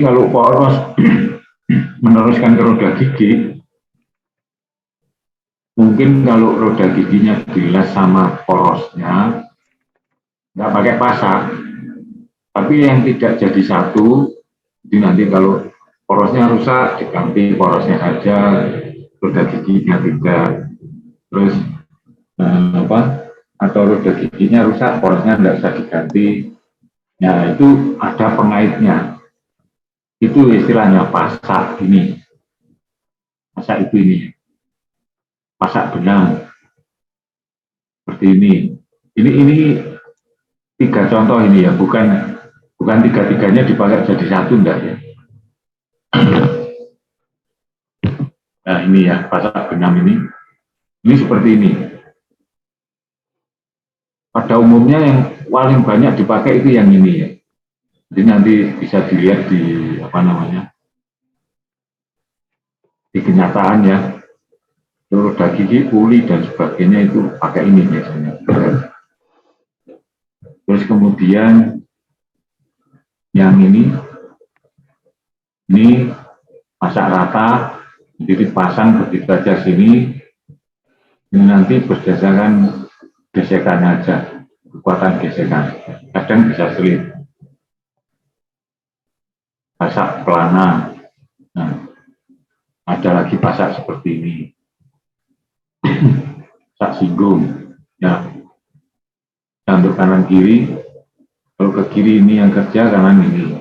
Kalau poros meneruskan ke roda gigi, mungkin kalau roda giginya dilas sama porosnya, nggak pakai pasak, tapi yang tidak jadi satu, jadi nanti kalau porosnya rusak, diganti porosnya saja, roda giginya tidak. Terus atau roda giginya rusak, porosnya tidak bisa diganti. Ya itu ada pengaitnya. Itu istilahnya pasak ini. Pasak itu ini. Pasak benang. Seperti ini. Ini tiga contoh ini ya, bukan tiga-tiganya dipakai jadi satu, enggak ya. Nah ini ya, pasak benang ini. Ini seperti ini. Pada umumnya yang paling banyak dipakai itu yang ini ya. Jadi nanti bisa dilihat di di kenyataan ya. Roda gigi, kuli dan sebagainya itu pakai ini biasanya. Terus kemudian yang ini pasak rata, jadi dipasang begitu saja sini. Ini nanti berdasarkan gesekan aja, kekuatan gesekan. Kadang bisa sulit. Pasak pelana. Nah, ada lagi pasak seperti ini. Pasak singgung. Ya. Untuk kanan kiri, kalau ke kiri ini yang kerja, kanan ini.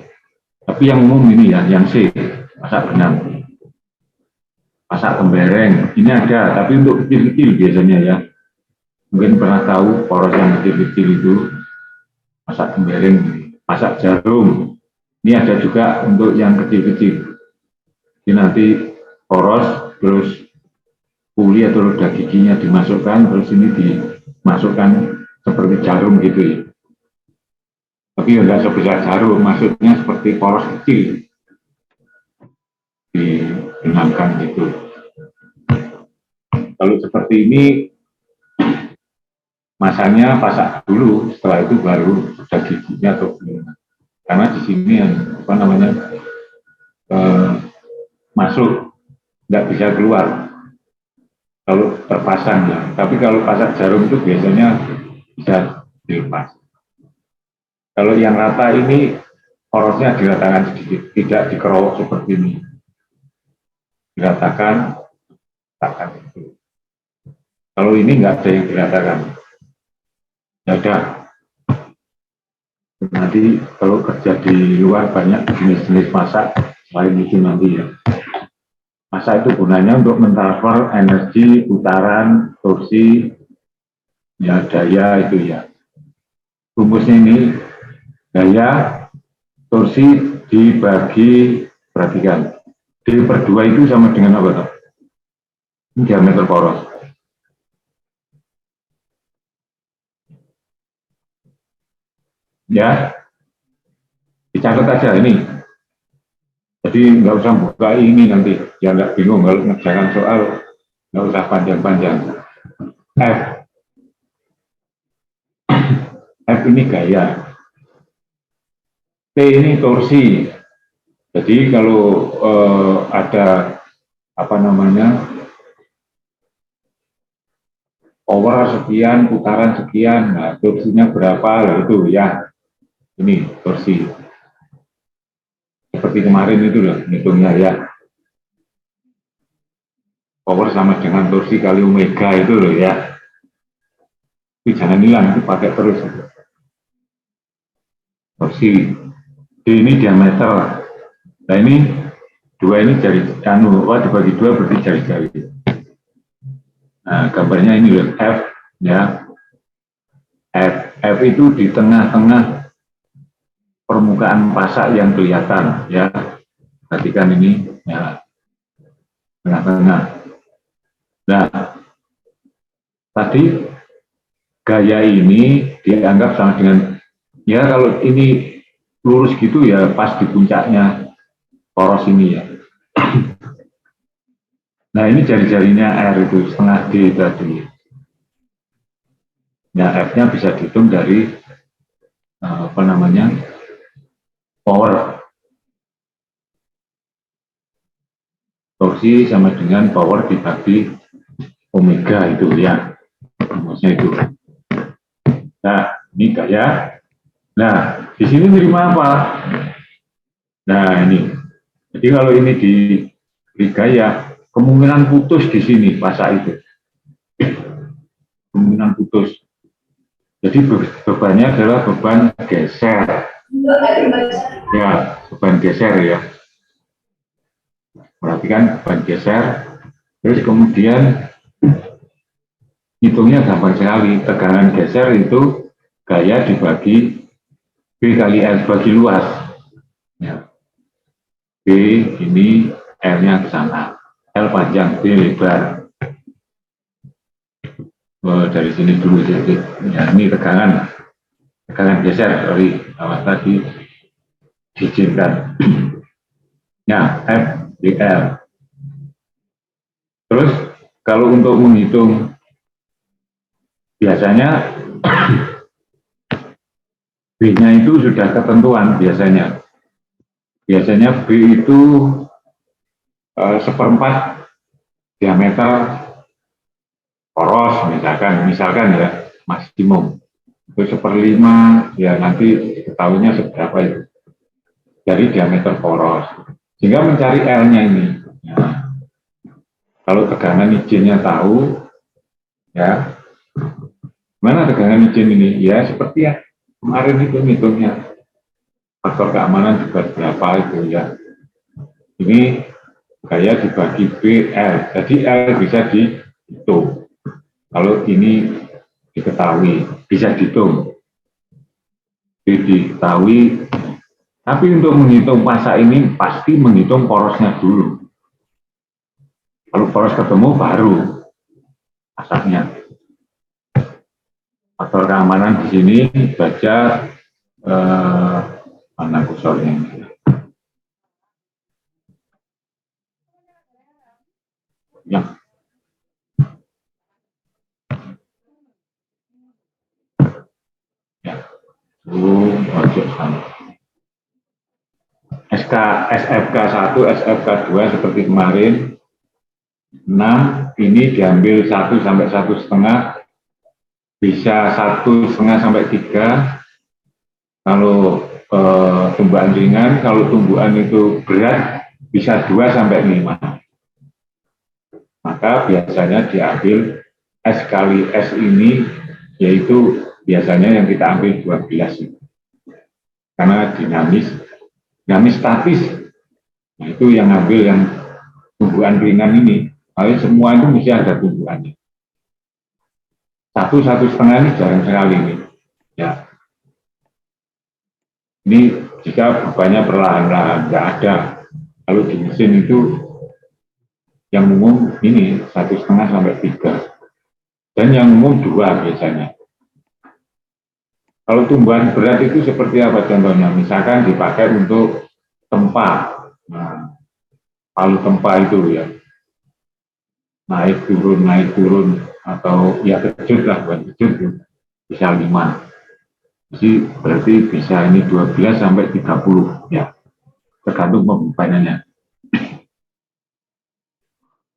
Tapi yang umum ini ya, yang C, pasak benang. Pasak kembereng, ini ada, tapi untuk kecil-kecil biasanya ya. Mungkin pernah tahu poros yang kecil-kecil itu, pasak kembereng, pasak jarum. Ini ada juga untuk yang kecil-kecil. Jadi nanti poros, terus kuli atau roda giginya dimasukkan, terus ini dimasukkan seperti jarum gitu ya. Tapi ya nggak sebesar jarum, maksudnya seperti poros kecil. Dibenamkan gitu. Kalau seperti ini, masanya pasak dulu, setelah itu baru roda giginya atau belum. Karena di sini yang masuk, nggak bisa keluar kalau terpasang ya. Tapi kalau pasak jarum itu biasanya bisa dilepas. Kalau yang rata ini porosnya diratakan sedikit, tidak dikerowok seperti ini. Diratakan, ratakan itu. Kalau ini nggak ada yang diratakan. Ya udah. Nanti kalau kerja di luar banyak jenis-jenis masak selain itu nanti ya. Masa itu gunanya untuk mentransfer energi, putaran, torsi, ya daya itu ya. Rumusnya ini, daya, torsi dibagi, perhatikan. D per 2 itu sama dengan apa toh? Ini diameter poros. Ya, dicatat aja ini. Jadi nggak usah buka ini nanti, ya nggak bingung kalau ngerjakan soal, nggak usah panjang-panjang. F, F ini gaya, T ini torsi. Jadi kalau ada power sekian, putaran sekian, nah torsinya berapa, lah itu ya, ini torsi. Seperti kemarin itu loh, hitungnya ya. Power sama dengan torsi kali omega itu loh ya. Tapi jangan hilang, itu pakai terus. Torsi. D ini diameter. Nah ini dua ini jari dibagi dua berarti jari-jari. Nah gambarnya ini loh, F ya. F itu di tengah-tengah permukaan pasak yang kelihatan ya. Perhatikan ini ya, tengah-tengah. Nah tadi gaya ini dianggap sama dengan, ya kalau ini lurus gitu ya pas di puncaknya poros ini ya. Nah ini jari-jarinya R itu setengah D tadi. Nah F-nya bisa dihitung dari power. torsi sama dengan power dibagi omega itu ya, rumusnya itu. Nah, ini gaya. Nah, di sini terima apa? Nah, ini. Jadi kalau ini di gaya, kemungkinan putus di sini masa itu. Kemungkinan putus. Jadi bebannya adalah beban geser. Ya, beban geser ya. Perhatikan beban geser. Terus kemudian hitungnya gampang sekali. Tegangan geser itu gaya dibagi B kali L, bagi luas. Ya. B ini L-nya ke sana. L panjang, B lebar. Dari sini dulu sedikit. Ya, ini tegangan geser, sorry, awas tadi diizinkan. Ya, F di L. Terus kalau untuk menghitung biasanya B-nya itu sudah ketentuan biasanya. Biasanya B itu seperempat diameter poros misalkan ya maksimum. Itu seperlima ya nanti ketahuinya seberapa itu dari diameter poros. Sehingga mencari L-nya ini. Nah, kalau tegangan izinnya tahu, ya mana tegangan izin ini? Ya seperti ya kemarin itu hitungnya faktor keamanan juga berapa itu ya. Ini gaya dibagi BL, jadi L bisa dihitung. Kalau ini diketahui, bisa dihitung. Diketahui, tapi untuk menghitung massa ini pasti menghitung porosnya dulu. Kalau poros ketemu baru masanya. Faktor keamanan di sini baca mana kursornya ini. Ya. Ya. SFK 1, SFK 2 seperti kemarin 6 ini diambil 1 sampai 1,5, bisa 1,5 sampai 3 kalau tumbuhan ringan, kalau tumbuhan itu berat bisa 2 sampai 5. Maka biasanya diambil S kali S ini, yaitu biasanya yang kita ambil 12 karena dinamis statis. Nah, itu yang ambil yang tumbuhan ringan ini. Kalau semua itu mesti ada tumbuhannya. 1,5 ini jarang sekali ini. Ya. Ini jika bebannya perlahan-lahan nggak ada. Kalau di mesin itu yang umum ini 1,5 sampai 3. Dan yang umum 2 biasanya. Kalau tumbuhan berat itu seperti apa contohnya? Misalkan dipakai untuk tempa. Nah, palu tempa itu ya. Naik turun atau ya kejut lah, bukan kejut bisa 5. Jadi berarti bisa ini 12 sampai 30 ya. Tergantung pembebanannya.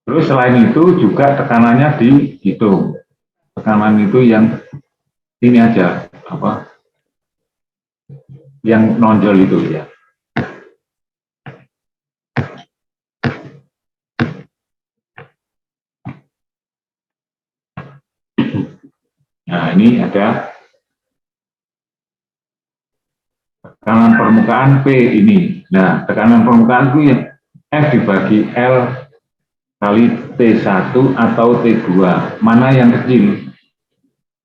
Terus selain itu juga tekanannya dihitung. Tekanan itu yang ini aja apa? Yang nonjol itu ya. Nah, ini ada tekanan permukaan P ini. Nah, tekanan permukaan itu ya F dibagi L kali T1 atau T2. Mana yang kecil?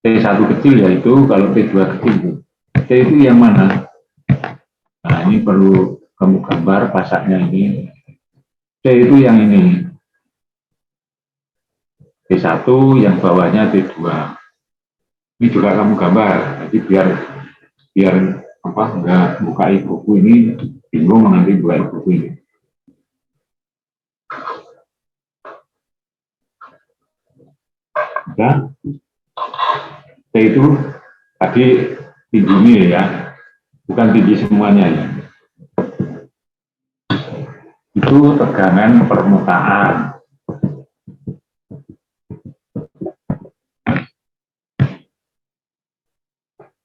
T1 kecil yaitu kalau T2 kecil. T itu yang mana? Nah, ini perlu kamu gambar pasaknya ini. T itu yang ini. T1 yang bawahnya T2. Ini juga kamu gambar. Jadi biar apa enggak buka buku ini bingung nanti buka buku ini. Nah, T itu tadi tingginya ya, bukan tinggi semuanya ya. itu tegangan permukaan.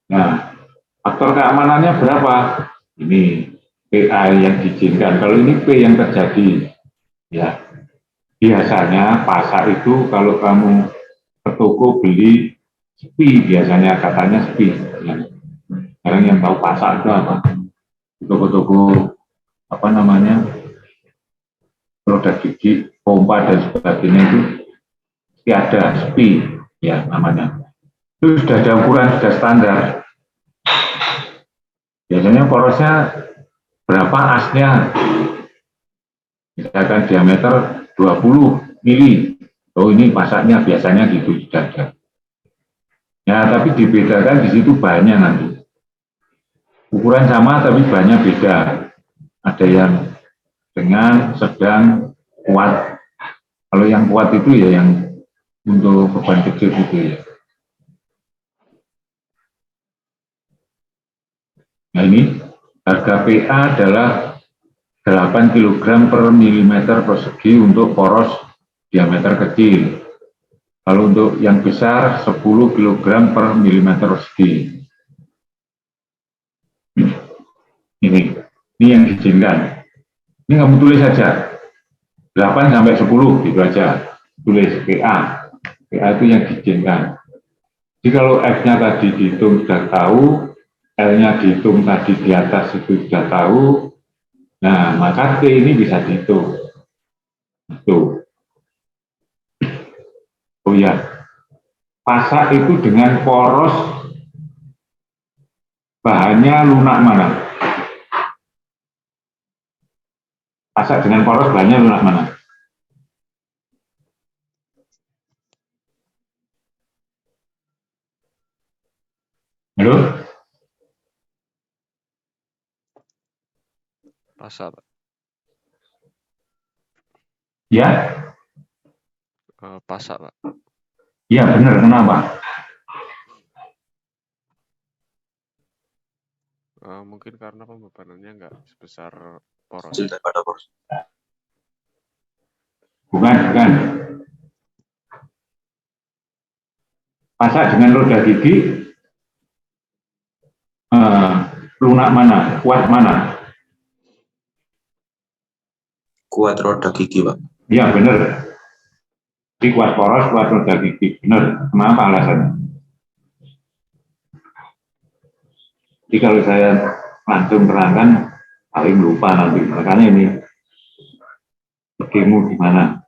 Nah, faktor keamanannya berapa? Ini PA yang diizinkan. Kalau ini P yang terjadi, ya biasanya pasar itu kalau kamu ke toko beli SPI, biasanya katanya SPI. Ya. Sekarang yang tahu pasar itu apa? Toko-toko apa namanya? Produk gigi, pompa dan sebagainya itu ada SPI, ya namanya. Itu sudah ada ukuran, sudah standar. Biasanya porosnya berapa asnya? Misalkan diameter 20 mili. Oh ini pasarnya biasanya gitu sudah ada. Ya tapi dibedakan di situ banyak nanti. Ukuran sama tapi banyak beda. Ada yang dengan, sedang, kuat. Kalau yang kuat itu ya yang untuk beban kecil gitu ya. Nah ini harga PA adalah 8 kg per milimeter persegi untuk poros diameter kecil. Kalau untuk yang besar 10 kg per milimeter persegi. Ini yang diizinkan. Ini kamu tulis saja 8 sampai 10 gitu aja. Tulis PA. PA itu yang diizinkan. Jadi kalau F-nya tadi dihitung sudah tahu, L-nya dihitung tadi di atas itu sudah tahu, nah maka T ini bisa dihitung. Itu. Oh ya, pasak itu dengan poros bahannya lunak mana? Pasak dengan poros bahannya lunak mana? Halo? Pasak, Pak. Ya? Pasak, Pak. Iya benar, kenapa? Mungkin karena pembebanannya nggak sebesar poros. Bukan. Pasak dengan roda gigi lunak mana? Kuat mana? Kuat roda gigi, Pak. Iya benar. Jadi kuat poros, kuat roda gigi. Benar. Kenapa alasannya? Jadi kalau saya langsung terangkan, paling lupa nanti. Makanya ini, pergimu gimana?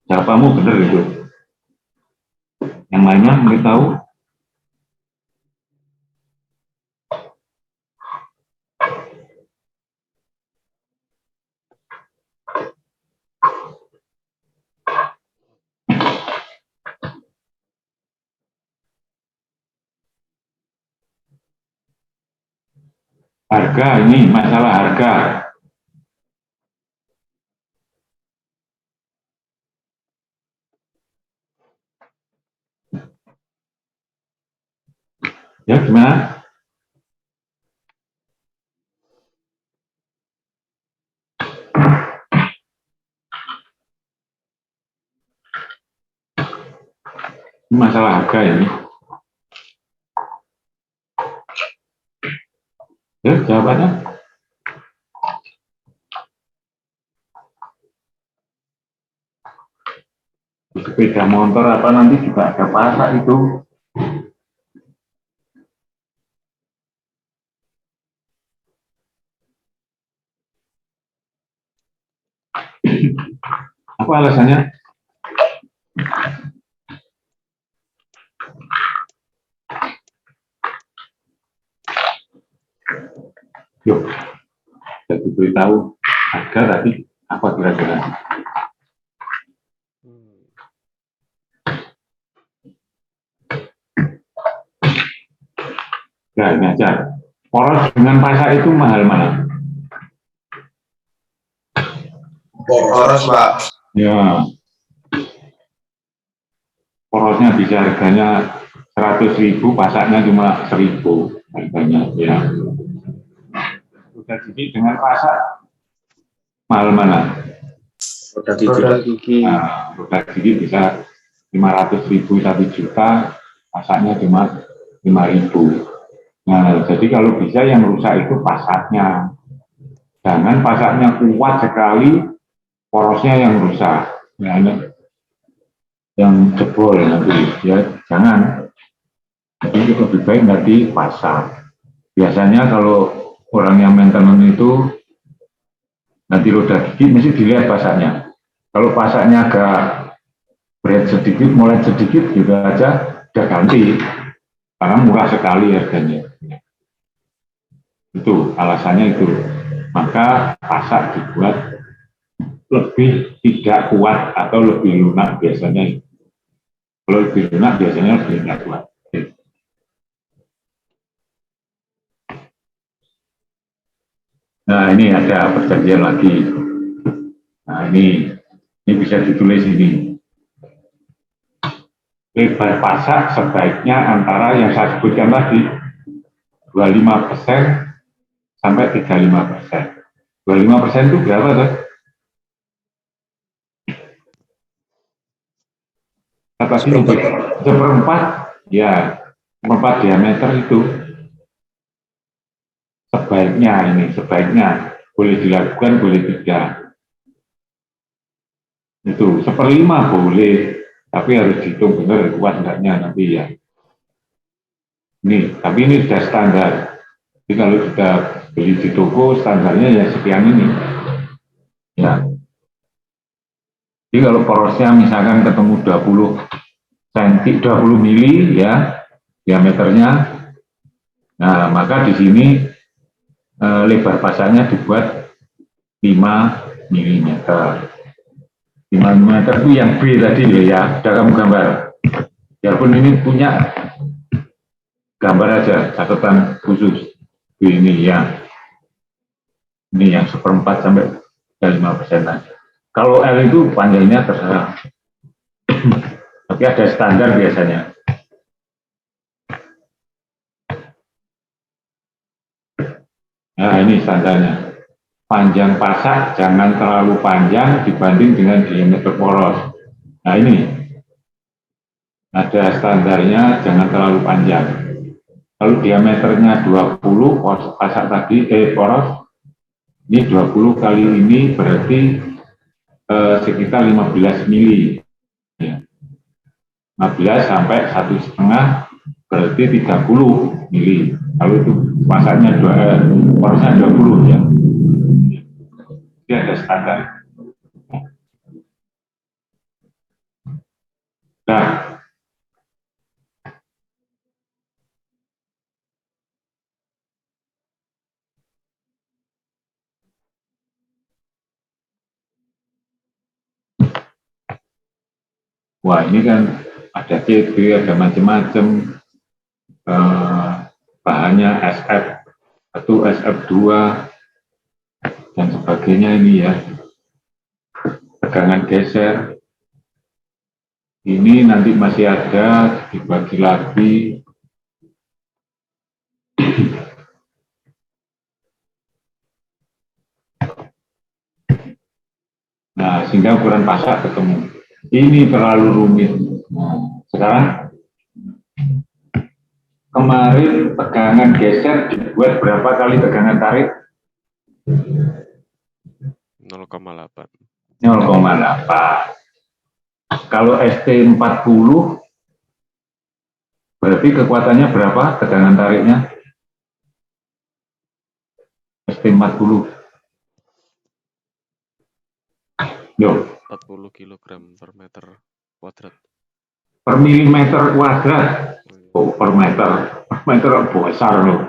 Jawabanmu benar itu. Yang lainnya mungkin tahu? Harga ini, masalah harga. Ya gimana? Ini masalah harga ini. Ya jawabannya. Di sepeda motor apa nanti juga ada pasak itu. Apa alasannya? Yuk, saya beritahu harga tadi apa kira-kira? Nah, ini aja. Poros dengan pasak itu mahal mana? Poros, Pak. Ya. Porosnya bisa harganya 100.000, pasaknya cuma 1.000 harganya ya. Udah gini dengan pasak Mahal mana? Roda gigi, Roda Pak. gigi. Nah, roda gigi bisa 500.000, 1 juta, pasaknya cuma 5.000. Nah, jadi kalau bisa yang rusak itu pasaknya. Jangan pasaknya kuat sekali, porosnya yang rusak. Nah, yang jebol nanti, ya jangan. Jadi lebih baik nanti pasak. Biasanya kalau orang yang maintenance itu nanti roda gigi mesti dilihat pasaknya. Kalau pasaknya agak berat sedikit, mulai sedikit gitu aja, udah ganti. Karena murah sekali harganya. Itu alasannya itu. Maka pasak dibuat lebih tidak kuat atau lebih lunak biasanya. Kalau lebih lunak biasanya lebih tidak kuat. Nah, ini ada perjanjian lagi. Nah, ini bisa ditulis ini. Lebar pasak sebaiknya antara yang saya sebutkan tadi 25% sampai 35%. 25% itu berapa tuh? Kata sini seperempat, ya, seperempat diameter itu sebaiknya boleh dilakukan, boleh tidak. Itu 1/5 boleh, tapi harus dihitung benar kuat enggaknya nanti ya. Ini, tapi ini sudah standar. Jadi kalau sudah beli di toko standarnya ya sekian ini. Ya. Jadi kalau porosnya misalkan ketemu 20 cm, 20 mili ya diameternya. Nah, maka di sini lebar pasaknya dibuat 5 mm. 5 mm itu yang B tadi ya, sudah kamu gambar. Biarpun ini punya gambar aja, catatan khusus. B ini ya. Ini yang 1/4 sampai 5% aja. Kalau L itu panjangnya terserah. Tapi ada standar biasanya. Nah, ini standarnya. Panjang pasak jangan terlalu panjang dibanding dengan diameter poros. Nah, ini ada standarnya, jangan terlalu panjang. Kalau diameternya 20, pasak tadi, poros, ini 20 kali ini berarti sekitar 15 mili. Ya. 15 sampai 1,5 berarti 30 mili. Kalau itu pasaknya porosnya 20 ya. Ini ada standar. Nah, wah ini kan ada CB, ada macam-macam, bahannya SF1, SF2, dan sebagainya ini ya. Tegangan geser. Ini nanti masih ada, dibagi lagi. Nah, sehingga ukuran pasak ketemu. Ini terlalu rumit. Nah, sekarang kemarin tegangan geser dibuat berapa kali tegangan tarik? 0,8. 0,8. Kalau ST40 berarti kekuatannya berapa tegangan tariknya? ST40. Yo, 40 kg per meter kuadrat. per milimeter kuadrat. Oh, per meter. Per meter besar loh.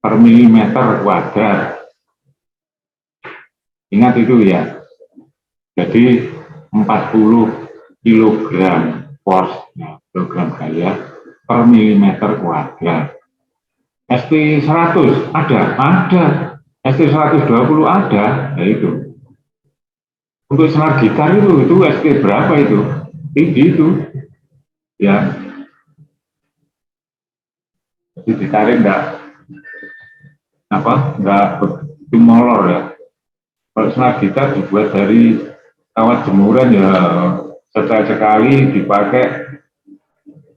Per milimeter kuadrat. Ingat itu ya. Jadi 40 kilogram force, nah, kilogram gaya per milimeter kuadrat. ST100 ada. ST120 ada, ya itu. Untuk senar gitar itu ST berapa itu? Tinggi itu, ya. Jadi ditarik enggak itu molor ya. Kalau senar kita dibuat dari kawat jemuran ya sekali dipakai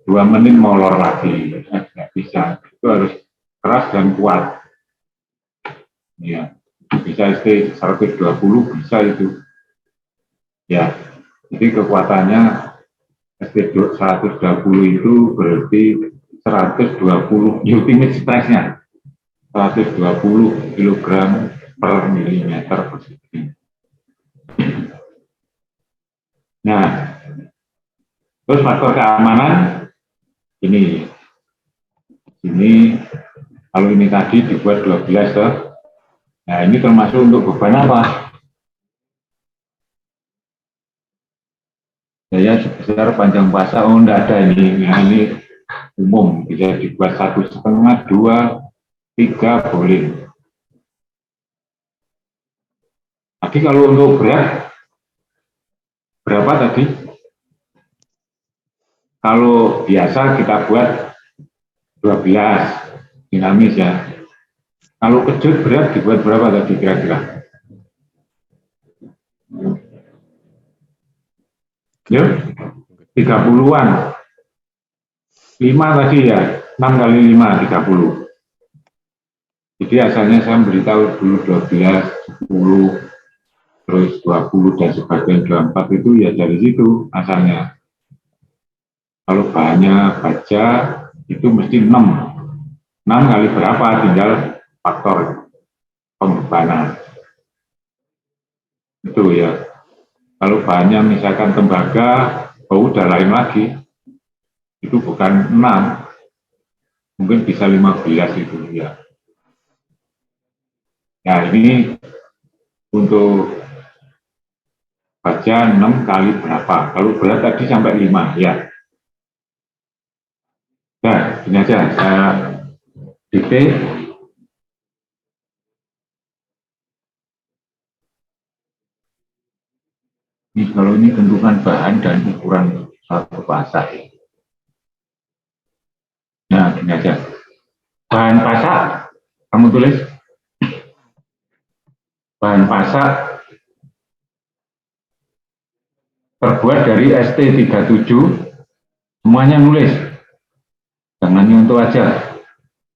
2 menit molor lagi, nggak bisa. Itu harus keras dan kuat. Ya, bisa ST 120 bisa itu. Ya, jadi kekuatannya ST 120 itu berarti 120 ultimate stress-nya 120 kilogram per milimeter persegi. Nah, terus faktor keamanan ini kalau ini tadi dibuat 12 toh. Nah, ini termasuk untuk beban apa? Daya sebesar panjang pasang, oh enggak ada ini. Nah, ini umum, bisa dibuat 1,5, 2, 3 boleh. Tapi kalau untuk berat, berapa tadi? Kalau biasa kita buat 12 dinamis ya. Kalau kejut berat dibuat berapa tadi kira-kira? Ya, 30-an. 5 tadi ya, 6 kali 5, 30. Jadi asalnya saya beritahu dulu 12, 10, terus 20 dan sebagainya 24 itu ya dari situ asalnya. Kalau bahannya baja itu mesti 6. 6 kali berapa tinggal faktor pembebanan. Itu ya. Kalau bahannya misalkan tembaga, oh udah lain lagi. Itu bukan 6, mungkin bisa 15 itu ya. Nah ini untuk baja 6 kali berapa? Kalau berat tadi sampai 5 ya. Nah, ini aja saya dikte. Ini kalau ini tentukan bahan dan ukuran suatu pasak. Nah, ini aja. Bahan pasak, kamu tulis. Bahan pasak terbuat dari ST37, semuanya nulis. Jangan nyontoh aja.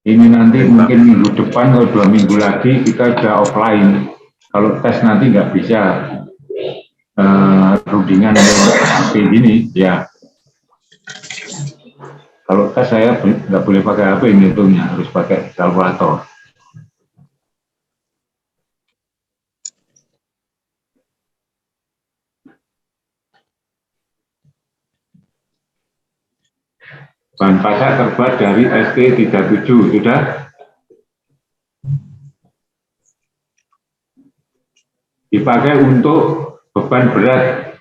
Ini nanti mungkin minggu depan atau 2 minggu lagi kita sudah offline. Kalau tes nanti nggak bisa rundingan kayak gini, ya. Kalau tes saya nggak boleh pakai HP ngitungnya, harus pakai kalkulator. Bahan pasak terbuat dari ST37, sudah? Dipakai untuk beban berat.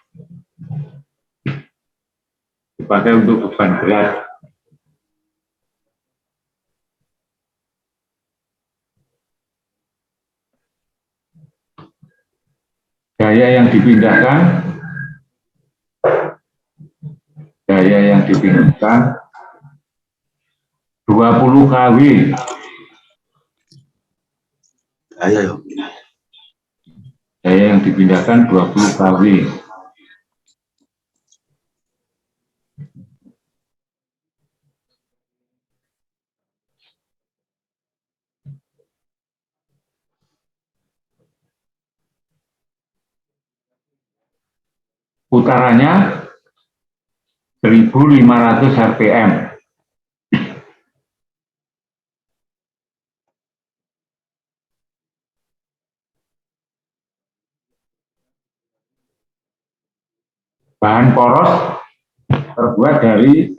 Dipakai untuk beban berat. Daya yang dipindahkan 20 kW. Daya yang dipindahkan 20 kW. Putarannya 1500 rpm. Bahan poros terbuat dari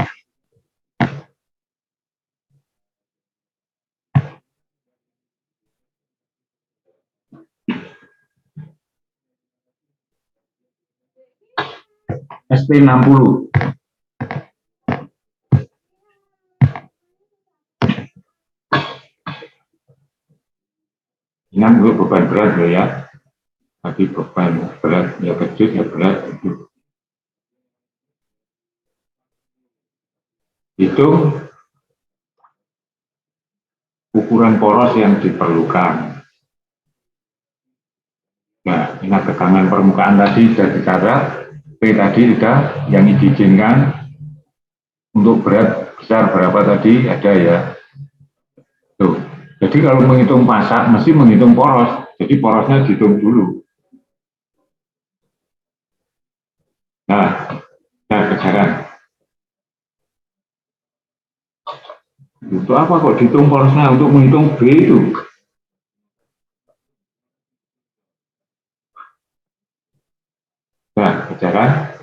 ST60. Ingat gue beban berat loh ya. Tapi beban berat ya kecil ya berat itu. Itu ukuran poros yang diperlukan. Nah, ingat tegangan permukaan tadi sudah dicatat, P tadi sudah yang diizinkan untuk berat besar berapa tadi ada ya. Tuh. Jadi kalau menghitung pasak mesti menghitung poros, jadi porosnya dihitung dulu. Nah, kejaran. Untuk apa kok dihitung porosnya? Untuk menghitung B itu. Nah, kejaran.